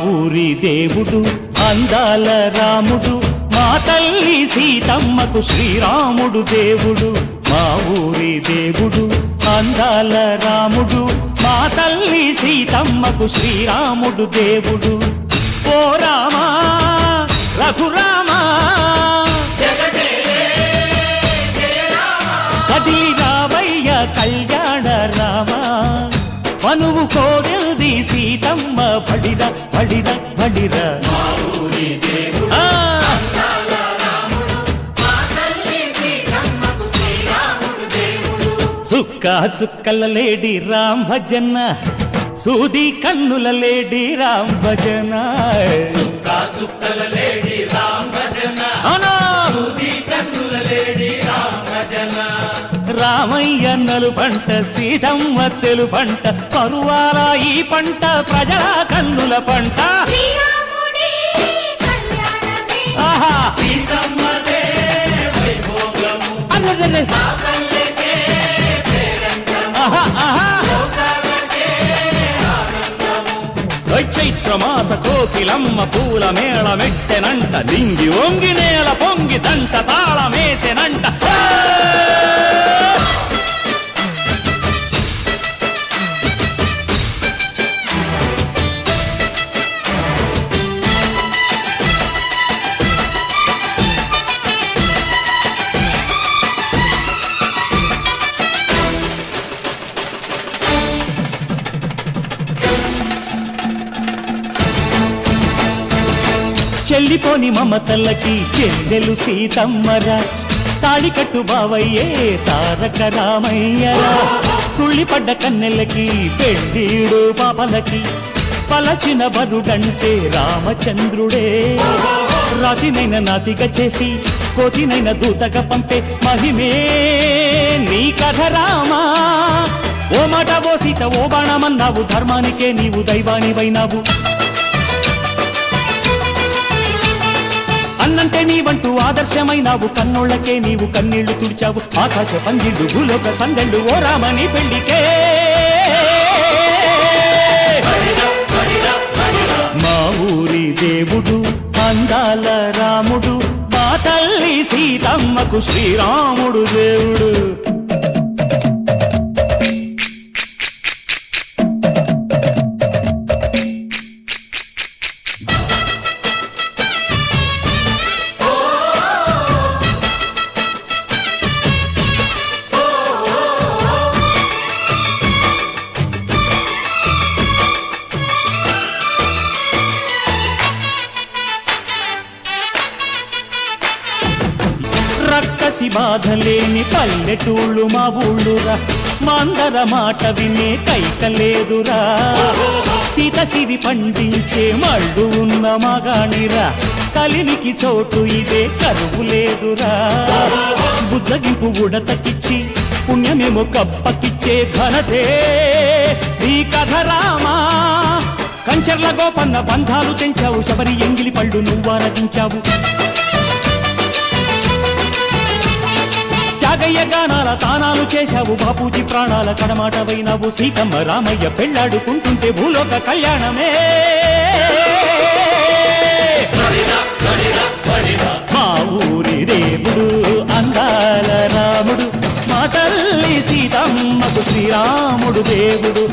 ఊరి దేవుడు అందాల రాముడు మా తల్లి సీతమ్మకు శ్రీరాముడు దేవుడు మా ఊరి దేవుడు అందాల రాముడు మా తల్లి సీతమ్మకు శ్రీరాముడు దేవుడు ఓ రామా రఘురామా కదిలి రావయ్య కళ్యాణ రామా మనువు కోరింది సీతమ్మ బడిర బడిర బడిర చుక్క చుక్కల లేడి రామ్ భజన సూది కన్నుల లేడి రామ్ భజన చుక్కల లేడి రామ్ భజన సూది కన్నుల లేడి రామ్ భజన రామయ్య నలు పంట సీతమ్మ తెలు పంట పరువాల ఈ పంట ప్రజల కన్నుల పంట ఆహా సీతమ్మదే వైభోగము అదే చైత్రమాస కోకిలమ్మ పూల మేళ మెట్టెనంట దింగి ఒంగి నేల పొంగి తంట తాళమేసెనంట చెల్లిపోని మమతల్లకి చెల్లెలు సీతమ్మరా తాళికట్టు బావయ్యే తారక రామయ్యరా తుళ్ళిపడ్డ కన్నెలకి పెళ్ళీడు పాపలకి పలచిన వరుడంటే రామచంద్రుడే రాతినైన నాతిగా చేసి కోతినైన దూతగా పంపే మహిమే నీ కథ రామా ఓ మాట ఓ సీత ఓ బాణమన్నావు ధర్మానికే నీవు దైవానివైనావు అన్నంటే నీవంటూ ఆదర్శమైనావు కన్నోళ్ళకే నీవు కన్నీళ్లు తుడిచావు ఆకాశ పందిళ్ళు భూలోక సందళ్ళు ఓ రామని పెళ్లికే మా ఊరి దేవుడు అందాల రాముడు మా తల్లి సీతమ్మకు శ్రీరాముడు దేవుడు రక్కసి బాధలేని పల్లెటూళ్ళు మా ఊళ్ళురా మందర మాట వినే కైకలేదురా సీత సిరి పండించే మళ్ళు ఉన్న మగాణిరా కలినికి చోటు ఇదే కరువు లేదురా బుజ్జగింపు ఉడతకిచ్చి పుణ్యమేమో కప్పకిచ్చే ఘనతే ఈ కథ రామా కంచర్ల గోపన్న బంధాలు తెంచావు శబరి ఎంగిలి పళ్ళు నువ్వారగించావు త్యాగయ్య గానాల తానాలు చేశావు బాపూజీ ప్రాణాల కడమాటవైనావు సీతమ్మ రామయ్య పెళ్ళాడుకుంటుంటే భూలోక కళ్యాణమే మా ఊరి దేవుడు అందాల రాముడు మా తల్లి సీతమ్మకు శ్రీరాముడు దేవుడు